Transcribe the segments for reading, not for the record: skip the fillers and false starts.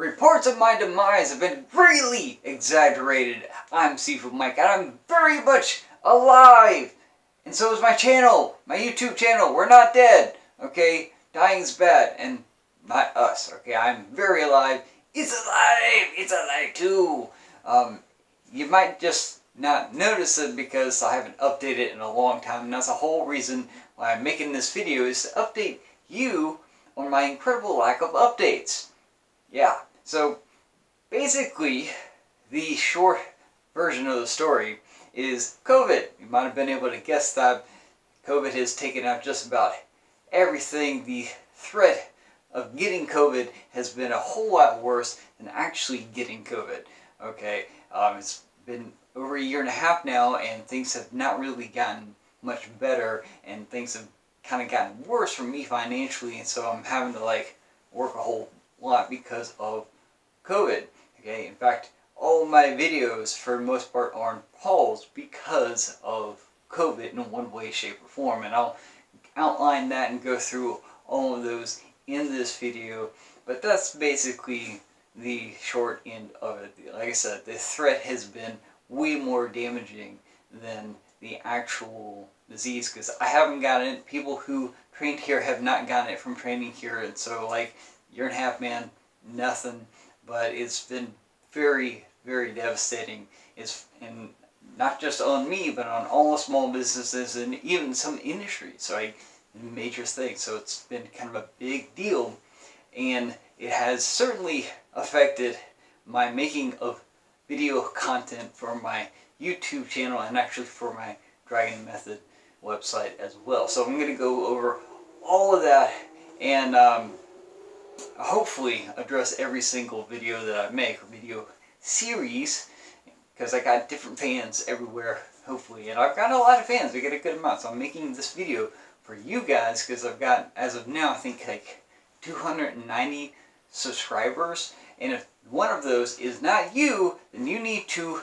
Reports of my demise have been greatly exaggerated. I'm Sifu Mike, and I'm very much alive. And so is my channel, my YouTube channel. We're not dead, okay? Dying's bad, and not us, okay? I'm very alive. It's alive! It's alive too! You might just not notice it because I haven't updated in a long time, and that's the whole reason why I'm making this video, is to update you on my incredible lack of updates. Yeah, so basically the short version of the story is COVID. You might have been able to guess that COVID has taken out just about everything. The threat of getting COVID has been a whole lot worse than actually getting COVID. Okay, it's been over a year and a half now, and things have not really gotten much better, and things have kind of gotten worse for me financially, and so I'm having to work a whole lot because of COVID. Okay, in fact, all of my videos for the most part are on pause because of COVID in one way, shape, or form, and I'll outline that and go through all of those in this video. But that's basically the short end of it. Like I said, the threat has been way more damaging than the actual disease, because I haven't gotten it. People who trained here have not gotten it from training here, and so year and a half, man, nothing. But it's been very, very devastating. And not just on me, but on all small businesses and even some industries. So major things. So it's been kind of a big deal, and it has certainly affected my making of video content for my YouTube channel, and actually for my Dragon Method website as well. So I'm going to go over all of that, and hopefully address every single video that I make, or video series, because I got different fans everywhere, hopefully, and I've got a lot of fans. I get a good amount, so I'm making this video for you guys, because I've got, as of now, I think 290 subscribers, and if one of those is not you, then you need to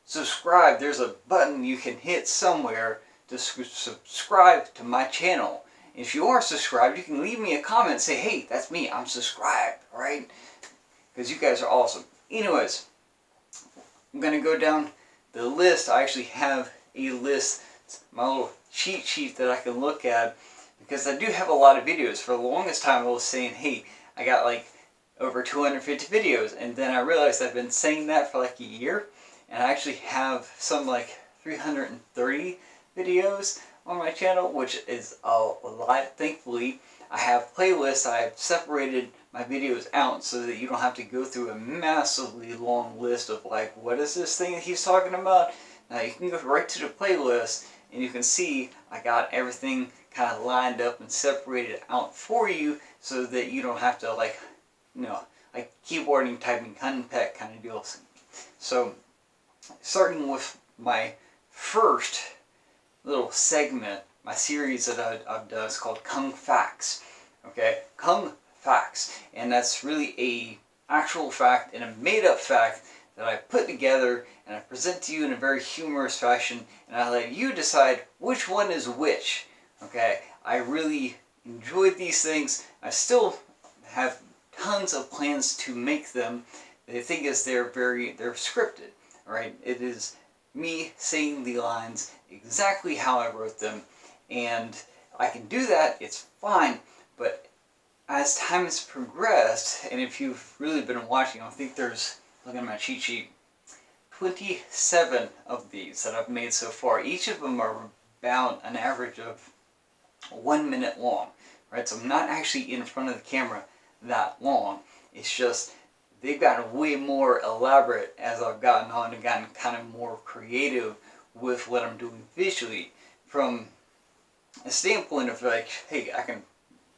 subscribe. There's a button you can hit somewhere to subscribe to my channel. If you are subscribed, you can leave me a comment and say, hey, that's me, I'm subscribed, alright? Because you guys are awesome. Anyways, I'm going to go down the list. I actually have a list, my little cheat sheet that I can look at, because I do have a lot of videos. For the longest time I was saying, hey, I got over 250 videos, and then I realized I've been saying that for a year, and I actually have some 330 videos on my channel, which is a lot. Thankfully, I have playlists. I've separated my videos out so that you don't have to go through a massively long list of what is this thing that he's talking about. Now you can go right to the playlist, and you can see I got everything kind of lined up and separated out for you, so that you don't have to keyboarding, typing, unpack kind of deals. So starting with my first little segment, my series that I've done is called Kung Facts. Okay, Kung Facts, and that's really a actual fact and a made-up fact that I put together and I present to you in a very humorous fashion, and I let you decide which one is which. Okay, I really enjoyed these things. I still have tons of plans to make them. The thing is, they're scripted. Right? It is me saying the lines exactly how I wrote them, and I can do that, it's fine, but as time has progressed, and if you've really been watching, I think there's, looking at my cheat sheet, 27 of these that I've made so far. Each of them are about an average of 1 minute long, right? So I'm not actually in front of the camera that long. It's just they've gotten way more elaborate as I've gotten on and gotten kind of more creative with what I'm doing visually, from a standpoint of hey, I can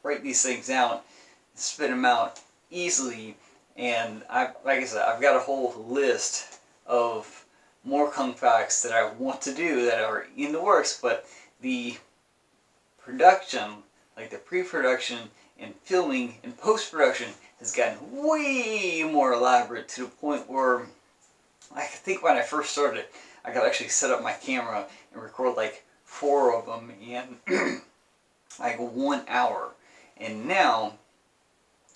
write these things out, spit them out easily, and like I said, I've got a whole list of more Kung Facts that I want to do that are in the works, but the production, the pre-production and filming and post-production, has gotten way more elaborate, to the point where I think when I first started, I could actually set up my camera and record 4 of them in 1 hour. And now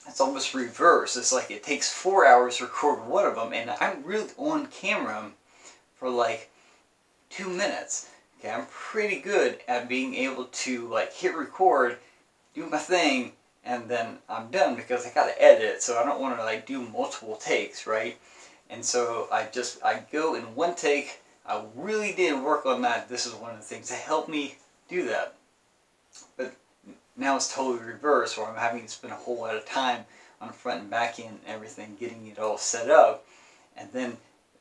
it's almost reverse. It's like it takes 4 hours to record one of them, and I'm really on camera for like 2 minutes. Okay, I'm pretty good at being able to like hit record, do my thing, and then I'm done because I gotta edit it, so I don't want to like do multiple takes, right? And so I go in one take. I really did work on that. This is one of the things that helped me do that. But now it's totally reversed, where I'm having to spend a whole lot of time on the front and back end and everything, getting it all set up, and then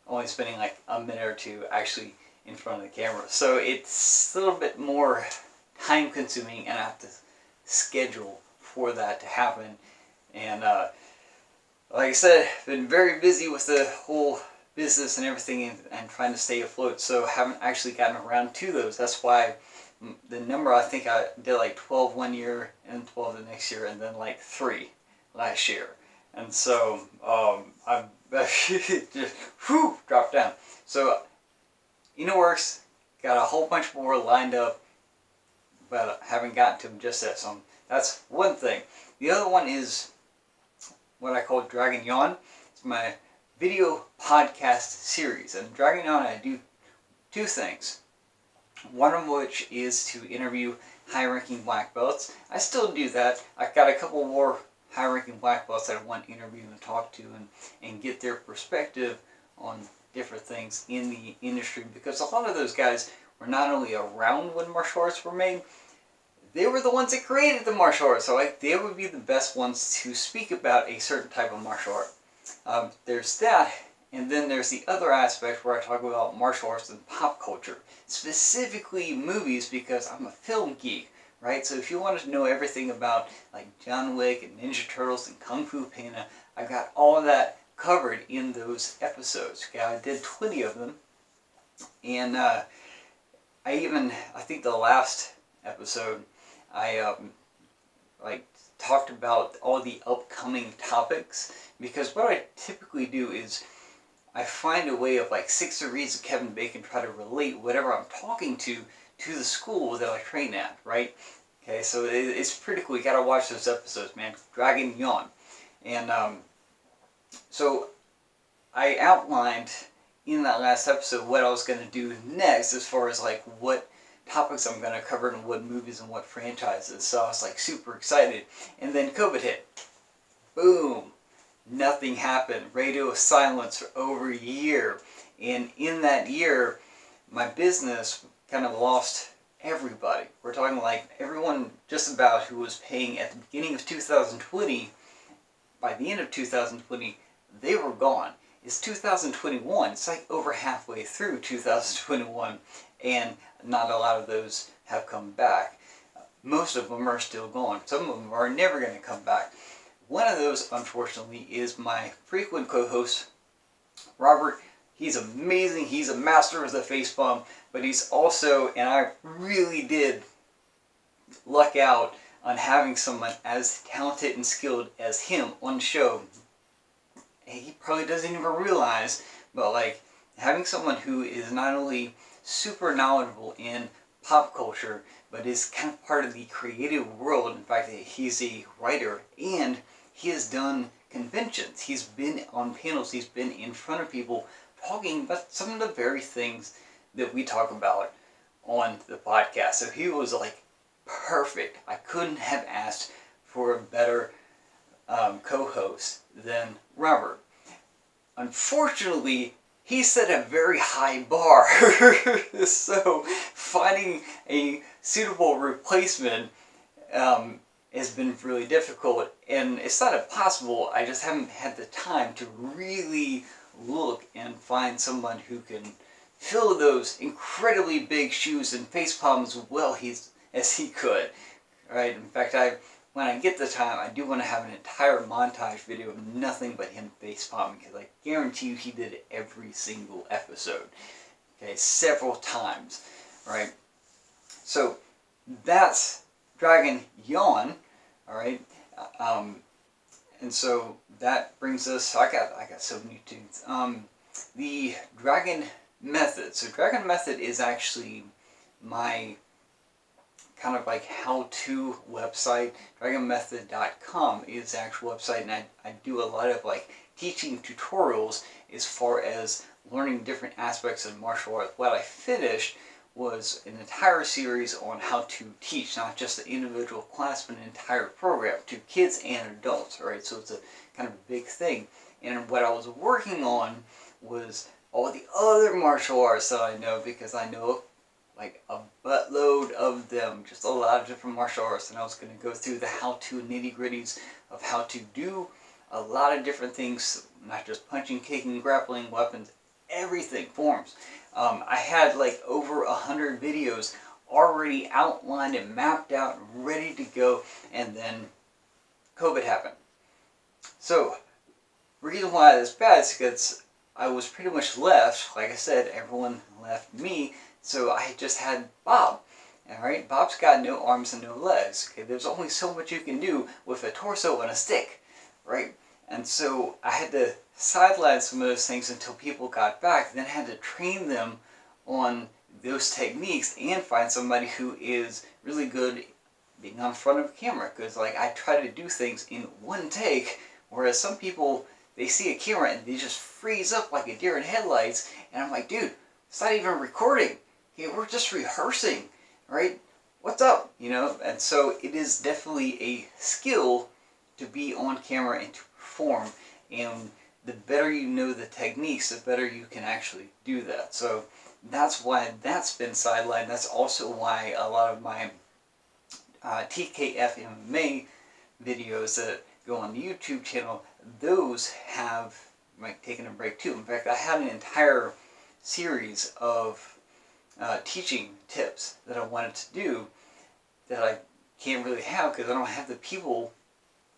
only spending like a minute or two actually in front of the camera. So it's a little bit more time consuming, and I have to schedule for that to happen. And like I said, I've been very busy with the whole business and everything, and trying to stay afloat, so haven't actually gotten around to those. That's why the number, I think I did like 12 one year and 12 the next year, and then like 3 last year. And so I've just dropped down. So in the works, got a whole bunch more lined up, but I haven't gotten to them just yet. So that's one thing. The other one is what I call Dragon Yawn. It's my video podcast series. And Dragon Yawn, I do 2 things. One of which is to interview high-ranking black belts. I still do that. I've got a couple more high-ranking black belts that I want to interview and talk to, and get their perspective on different things in the industry, because a lot of those guys were not only around when martial arts were made, they were the ones that created the martial arts, so like they would be the best ones to speak about a certain type of martial art. There's that, and then there's the other aspect where I talk about martial arts and pop culture, specifically movies, because I'm a film geek, right? So if you want to know everything about like John Wick and Ninja Turtles and Kung Fu Panda, I've got all of that covered in those episodes. Okay, I did 20 of them, and I think the last episode, I like talked about all the upcoming topics, because what I typically do is I find a way of like 6 Degrees of Kevin Bacon, try to relate whatever I'm talking to the school that I train at, right? Okay, so it's pretty cool. You gotta watch those episodes, man. Dragon Yawn. And so I outlined in that last episode what I was going to do next, as far as like what topics I'm going to cover and what movies and what franchises. So I was like super excited. And then COVID hit. Boom. Nothing happened. Radio silence for over a year. And in that year, my business kind of lost everybody. We're talking like everyone just about who was paying at the beginning of 2020. By the end of 2020, they were gone. It's 2021. It's like over halfway through 2021, and not a lot of those have come back. Most of them are still gone. Some of them are never going to come back. One of those, unfortunately, is my frequent co-host, Robert. He's amazing. He's a master of the facepalm, but he's also, and I really did luck out on having someone as talented and skilled as him on the show. He probably doesn't even realize, but like having someone who is not only super knowledgeable in pop culture, but is kind of part of the creative world. In fact, he's a writer, and he has done conventions. He's been on panels. He's been in front of people talking about some of the very things that we talk about on the podcast. So he was like perfect. I couldn't have asked for a better co-host than Robert. Unfortunately, he set a very high bar, so finding a suitable replacement has been really difficult, and it's not impossible. I just haven't had the time to really look and find someone who can fill those incredibly big shoes and facepalm as well as he could. Right? In fact, when I get the time, I do want to have an entire montage video of nothing but him facepalming, because I guarantee you he did it every single episode. Okay, several times. Right? So that's Dragon Yawn. Alright? And so that brings us, I got so many tunes. The Dragon Method. So Dragon Method is actually my kind of like how-to website. dragonmethod.com is the actual website, and I do a lot of like teaching tutorials as far as learning different aspects of martial arts. What I finished was an entire series on how to teach, not just an individual class, but an entire program to kids and adults, right? So it's a kind of big thing. And what I was working on was all the other martial arts that I know, because I know like a buttload of them, just a lot of different martial arts, and I was going to go through the how-to nitty-gritties of how to do a lot of different things, not just punching, kicking, grappling, weapons, everything, forms. I had like over 100 videos already outlined and mapped out, ready to go, and then COVID happened. So, the reason why that's bad is because I was pretty much left, like I said, everyone left me, so I just had Bob. Alright, Bob's got no arms and no legs. Okay, there's only so much you can do with a torso and a stick, right? And so I had to sideline some of those things until people got back, then had to train them on those techniques and find somebody who is really good being on front of a camera, because like I try to do things in one take, whereas some people, they see a camera and they just freeze up like a deer in headlights, and I'm like, dude, it's not even recording. Okay, we're just rehearsing, right? What's up? You know, and so it is definitely a skill to be on camera and to perform, and the better you know the techniques, the better you can actually do that. So that's why that's been sidelined. That's also why a lot of my tkfmma videos that go on the YouTube channel, those have like taken a break too. In fact, I had an entire series of teaching tips that I wanted to do that I can't really have because I don't have the people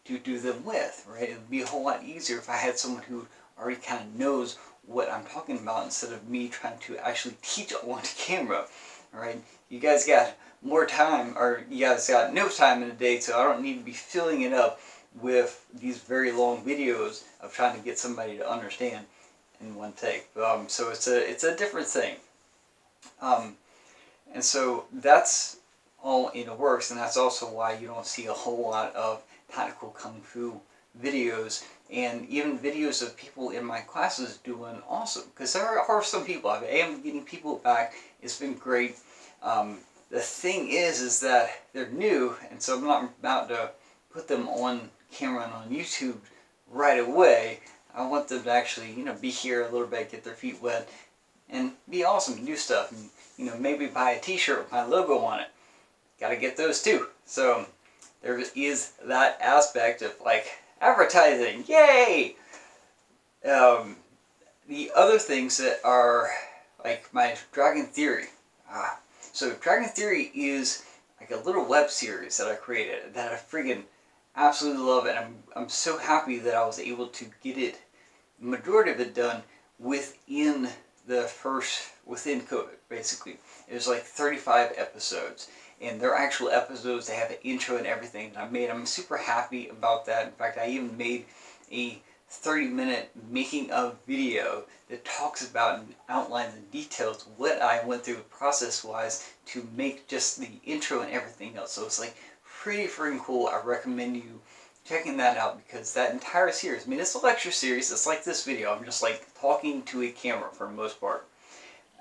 to do them with, right? It would be a whole lot easier if I had someone who already kind of knows what I'm talking about instead of me trying to actually teach on camera, right? You guys got more time, or you guys got no time in a day, so I don't need to be filling it up with these very long videos of trying to get somebody to understand in one take. So it's a different thing. And so that's all in the works, and that's also why you don't see a whole lot of tactical kung fu videos, and even videos of people in my classes doing awesome, because there are some people. I am getting people back. It's been great. The thing is that they're new, and so I'm not about to put them on camera and on YouTube right away. I want them to actually, you know, be here a little bit, get their feet wet, and be awesome and do stuff, and you know, maybe buy a t-shirt with my logo on it. Gotta get those too. So there is that aspect of like advertising. Yay! The other things that are like my Dragon Theory. So Dragon Theory is like a little web series that I created that I friggin' absolutely love, and I'm so happy that I was able to get it, the majority of it done within COVID, basically. It was like 35 episodes, and they're actual episodes. They have an intro and everything that I made. I'm super happy about that. In fact, I even made a 30-minute making of video that talks about and outlines and details what I went through process-wise to make just the intro and everything else. So it's like pretty freaking cool. I recommend you checking that out, because that entire series, I mean, it's a lecture series. It's like this video. I'm just like talking to a camera for the most part.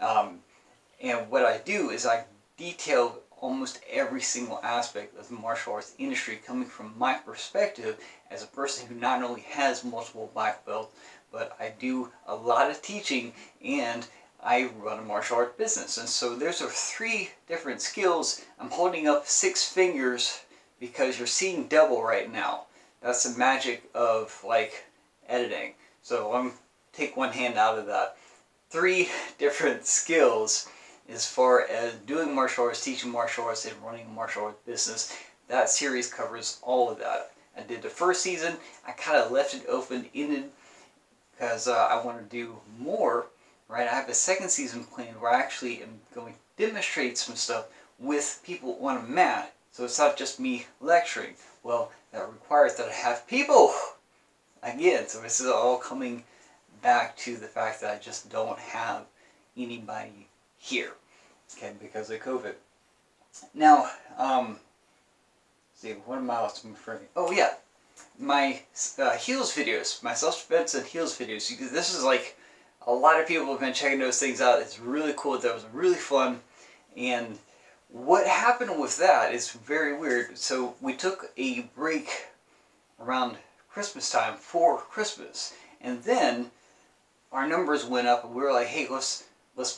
And what I do is I detail almost every single aspect of the martial arts industry coming from my perspective as a person who not only has multiple black belts, but I do a lot of teaching and I run a martial arts business. And so those are 3 different skills. I'm holding up 6 fingers because you're seeing double right now. That's the magic of like editing. So I'm take one hand out of that. 3 different skills as far as doing martial arts, teaching martial arts, and running a martial arts business. That series covers all of that. I did the first season. I kind of left it open-ended because I want to do more. Right? I have a second season planned where I actually am going to demonstrate some stuff with people on a mat. So it's not just me lecturing. Well, that requires that I have people. Again, so this is all coming back to the fact that I just don't have anybody here, okay, because of COVID. Now, see, what am I else referring? Oh yeah, my heels videos, my self-defense and heels videos. This is like, a lot of people have been checking those things out. It's really cool. That was really fun. And what happened with that is very weird. So we took a break around Christmas time for Christmas, and then our numbers went up, and we were like, hey, let's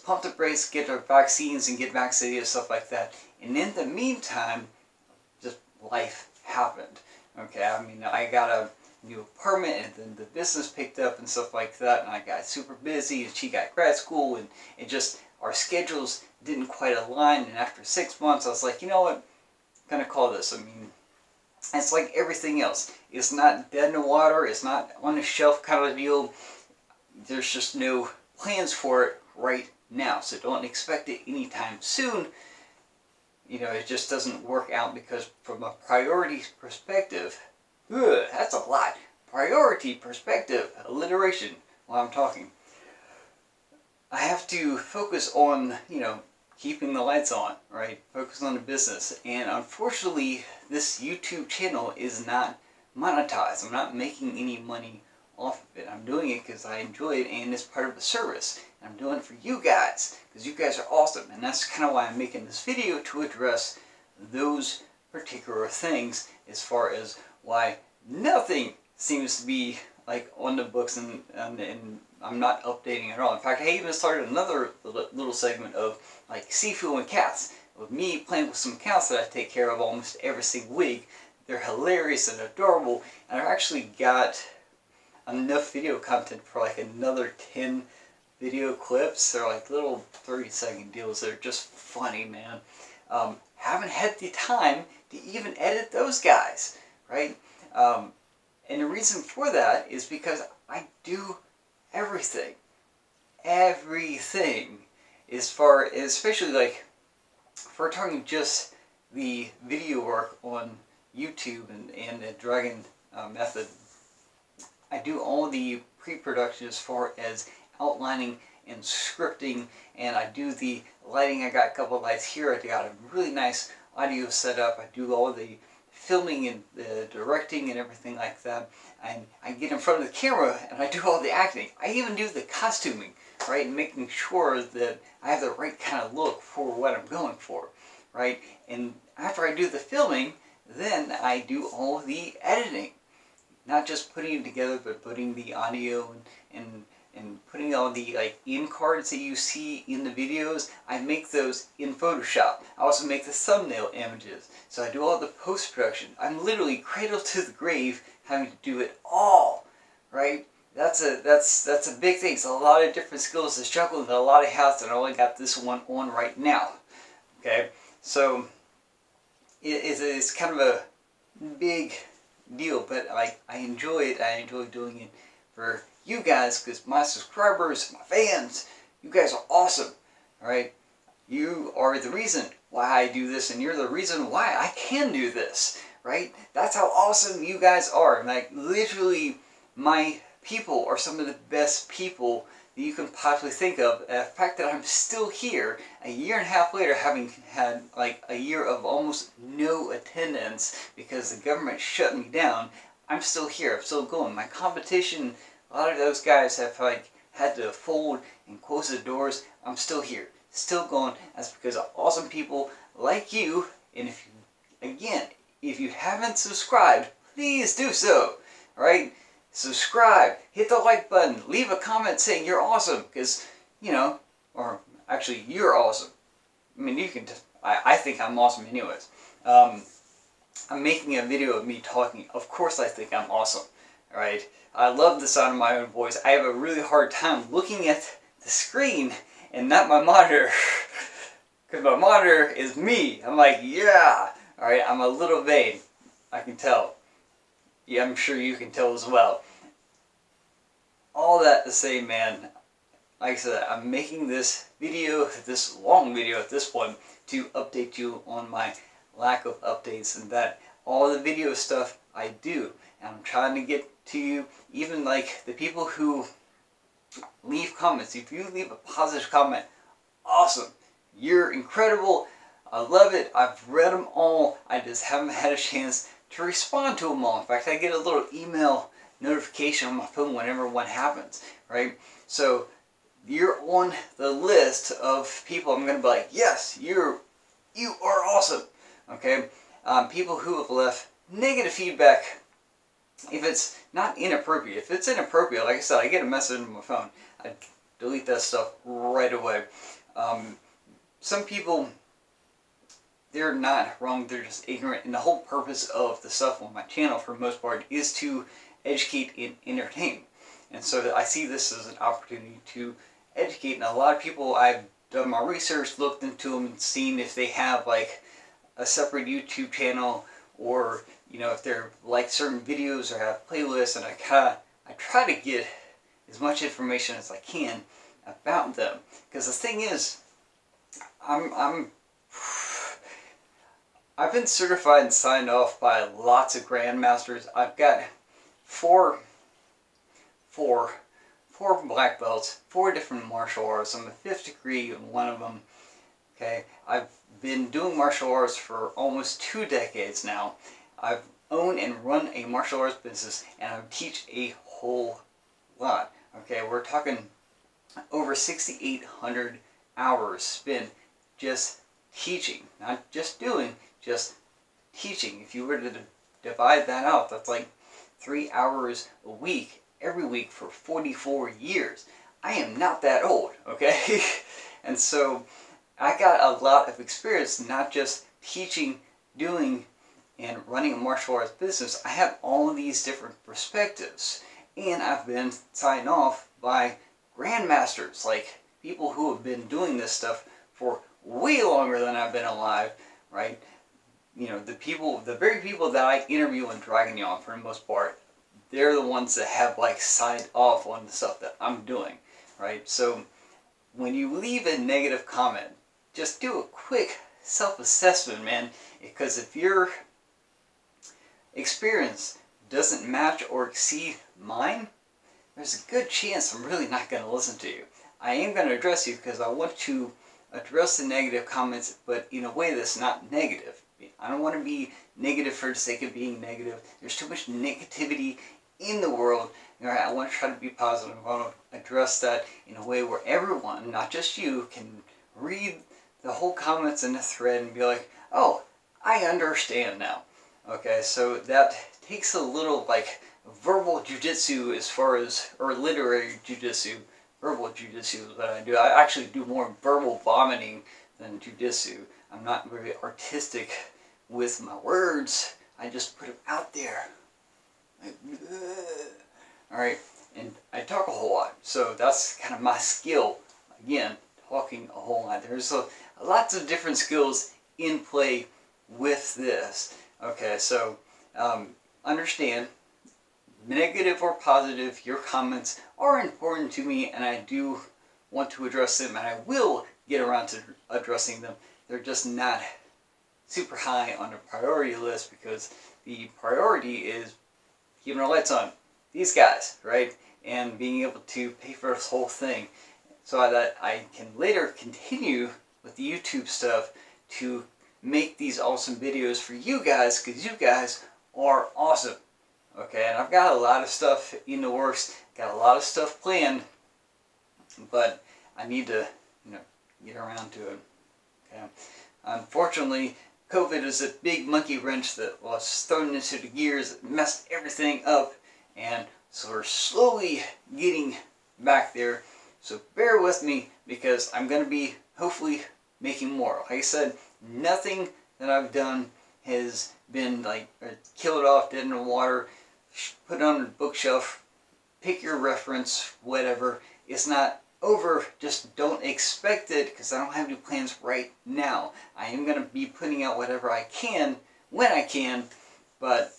pump the brakes, get our vaccines, and get vaccinated and stuff like that. And in the meantime, just life happened. Okay, I mean, I got a new apartment, and then the business picked up and stuff like that, and I got super busy, and she got grad school, and it just, our schedules didn't quite align. And after 6 months, I was like, you know what, I'm gonna call this. I mean, it's like everything else. It's not dead in the water. It's not on the shelf kind of deal. There's just no plans for it right now. So don't expect it anytime soon. You know, it just doesn't work out, because from a priority perspective, that's a lot. Priority perspective, alliteration while I'm talking. I have to focus on, you know, keeping the lights on, right? Focus on the business. And unfortunately, this YouTube channel is not monetized. I'm not making any money off of it. I'm doing it because I enjoy it, and it's part of the service. And I'm doing it for you guys, because you guys are awesome. And that's kind of why I'm making this video, to address those particular things, as far as why nothing seems to be like on the books, and I'm not updating at all. In fact, I even started another little segment of like Sifu and cats, with me playing with some cats that I take care of almost every single week. They're hilarious and adorable, and I've actually got enough video content for like another 10 video clips. They're like little 30-second deals. They're just funny, man. Haven't had the time to even edit those guys, right? And the reason for that is because I do everything. Everything. As far as, especially like, if we're talking just the video work on YouTube and the Dragon method, I do all the pre-production as far as outlining and scripting, and I do the lighting. I got a couple of lights here. I got a really nice audio setup. I do all the filming and the directing and everything like that. And I get in front of the camera and I do all the acting. I even do the costuming, right? And making sure that I have the right kind of look for what I'm going for, right? And after I do the filming, then I do all the editing. Not just putting it together, but putting the audio and putting all the like in cards that you see in the videos. I make those in Photoshop. I also make the thumbnail images. So I do all the post-production. I'm literally cradle to the grave having to do it all, right? That's a big thing. It's a lot of different skills to juggle with, a lot of hats, and I only got this one on right now. Okay, so it's kind of a big deal, but I enjoy it. I enjoy doing it for you guys, because my subscribers, my fans, you guys are awesome. Alright? You are the reason why I do this, and you're the reason why I can do this. Right? That's how awesome you guys are. Like, literally, my people are some of the best people that you can possibly think of. The fact that I'm still here a year and a half later, having had like a year of almost no attendance because the government shut me down, I'm still here. I'm still going. My competition, a lot of those guys have like had to fold and close the doors. I'm still here, still going. That's because of awesome people like you. And if you, again, if you haven't subscribed, please do so. Alright? Subscribe, hit the like button, leave a comment saying you're awesome, because, you know, or actually, you're awesome. I mean, you can, I think I'm awesome anyways. I'm making a video of me talking. Of course I think I'm awesome. Alright? I love the sound of my own voice. I have a really hard time looking at the screen and not my monitor. Because my monitor is me. I'm like, yeah! Alright, I'm a little vain. I can tell. Yeah, I'm sure you can tell as well. All that to say, man, like I said, I'm making this video, this long video at this point, to update you on my lack of updates, and that all the video stuff I do. And I'm trying to get to you, even like the people who leave comments. If you leave a positive comment, awesome. You're incredible. I love it. I've read them all. I just haven't had a chance to respond to them all. In fact, I get a little email notification on my phone whenever one happens, right? So you're on the list of people I'm going to be like, yes, you are awesome. Okay? People who have left negative feedback, if it's not inappropriate. If it's inappropriate, like I said, I get a message on my phone. I delete that stuff right away. Some people, they're not wrong, they're just ignorant. And the whole purpose of the stuff on my channel, for the most part, is to educate and entertain. And so I see this as an opportunity to educate. And a lot of people, I've done my research, looked into them, and seen if they have like a separate YouTube channel, or you know, if they're like certain videos or have playlists, and I try to get as much information as I can about them. Because the thing is, I've been certified and signed off by lots of grandmasters. I've got four black belts, 4 different martial arts. I'm a 5th degree in one of them. Okay, I've been doing martial arts for almost 2 decades now. I've owned and run a martial arts business, and I teach a whole lot. Okay, we're talking over 6,800 hours spent just teaching, not just doing, just teaching. If you were to divide that out, that's like 3 hours a week, every week for 44 years. I am not that old, okay? And so I got a lot of experience, not just teaching, doing, and running a martial arts business. I have all of these different perspectives, and I've been signed off by grandmasters, like people who have been doing this stuff for way longer than I've been alive, right? You know, the very people that I interview on Dragon Yawn, for the most part, they're the ones that have like signed off on the stuff that I'm doing, right? So when you leave a negative comment, just do a quick self-assessment, man, because if your experience doesn't match or exceed mine, there's a good chance I'm really not going to listen to you. I am going to address you because I want to address the negative comments, but in a way that's not negative. I don't want to be negative for the sake of being negative. There's too much negativity in the world. I want to try to be positive. I want to address that in a way where everyone, not just you, can read the whole comments in the thread and be like, oh, I understand now. Okay, so that takes a little like verbal jujitsu as far as, or literary jujitsu. Verbal jujitsu is what I do. I actually do more verbal vomiting than jujitsu. I'm not very artistic with my words. I just put them out there. Like, alright, and I talk a whole lot. So that's kind of my skill. Again, talking a whole lot. There's lots of different skills in play with this. Okay, so understand, negative or positive, your comments are important to me, and I do want to address them, and I will get around to addressing them. They're just not super high on the priority list, because the priority is keeping the lights on. These guys, right? And being able to pay for this whole thing so that I can later continue with the YouTube stuff to make these awesome videos for you guys, because you guys are awesome. Okay, and I've got a lot of stuff in the works, got a lot of stuff planned, but I need to, you know, get around to it. Okay. Unfortunately, COVID is a big monkey wrench that was thrown into the gears, that messed everything up, and so we're slowly getting back there. So bear with me, because I'm going to be hopefully making more. Like I said, nothing that I've done has been like killed off, dead in the water, put on a bookshelf, pick your reference, whatever. It's not over. Just don't expect it, because I don't have any plans right now. I am going to be putting out whatever I can when I can, but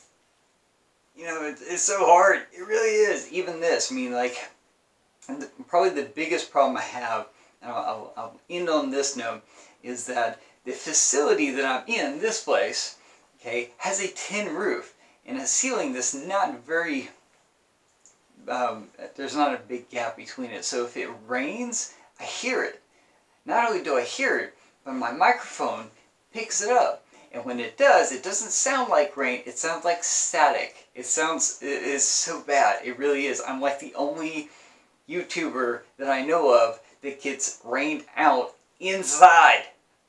you know, it's so hard. It really is. Even this, I mean, like, probably the biggest problem I have, and I'll end on this note, is that the facility that I'm in, this place, okay, has a tin roof and a ceiling that's not very, there's not a big gap between it. So if it rains, I hear it. Not only do I hear it, but my microphone picks it up. And when it does, it doesn't sound like rain, it sounds like static. It is so bad, it really is. I'm like the only YouTuber that I know of that gets rained out inside.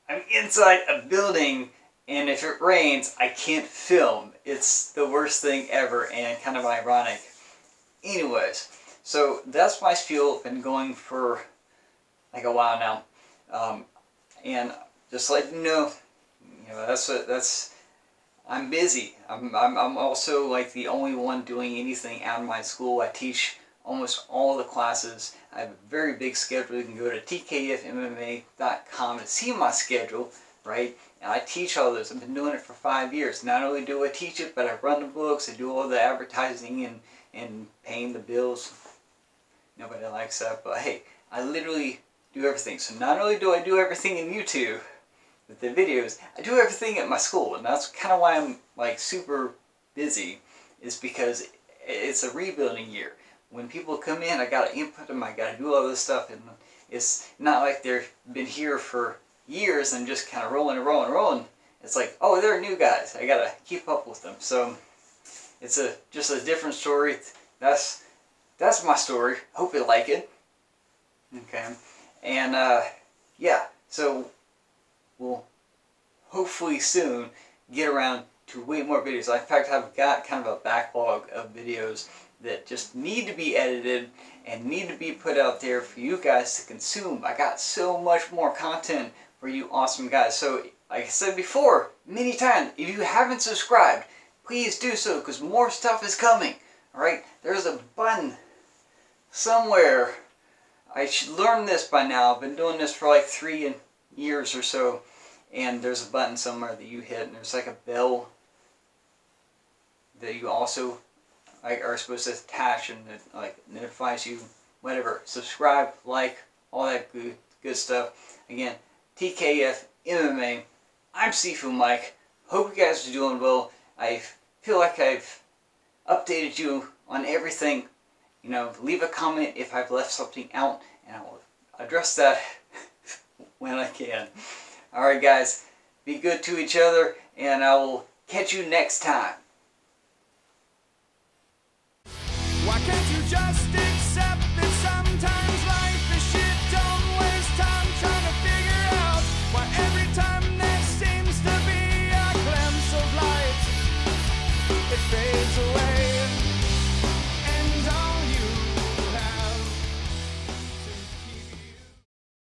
I'm inside a building, and if it rains, I can't film. It's the worst thing ever, and kind of ironic. Anyways, so that's my spiel. Been going for like a while now, and just let you know, I'm busy. I'm also like the only one doing anything out of my school. I teach almost all the classes. I have a very big schedule. You can go to tkfmma.com to see my schedule, right? And I teach all this. I've been doing it for 5 years. Not only do I teach it, but I run the books, I do all the advertising and paying the bills. Nobody likes that, but hey, I literally do everything. So not only do I do everything in YouTube with the videos, I do everything at my school, and that's kind of why I'm like super busy, is because it's a rebuilding year. When people come in, I gotta input them, I gotta do all this stuff, and it's not like they've been here for years and just kind of rolling. It's like, oh, they're new guys, I gotta keep up with them. So it's just a different story. That's my story. Hope you like it. Okay, and yeah, so we'll hopefully soon get around to way more videos. In fact, I've got kind of a backlog of videos that just need to be edited and need to be put out there for you guys to consume. I got so much more content for you awesome guys. So, like I said before, many times, if you haven't subscribed, please do so, because more stuff is coming. Alright, there's a button somewhere. I should learn this by now. I've been doing this for like 3 years or so. And there's a button somewhere that you hit, and there's like a bell that you also are supposed to attach, and it like notifies you, whatever. Subscribe, like, all that good stuff. Again, tkfmma. I'm Sifu Mike. Hope you guys are doing well. I feel like I've updated you on everything. You know, leave a comment if I've left something out, and I will address that when I can. Alright guys, be good to each other, and I will catch you next time.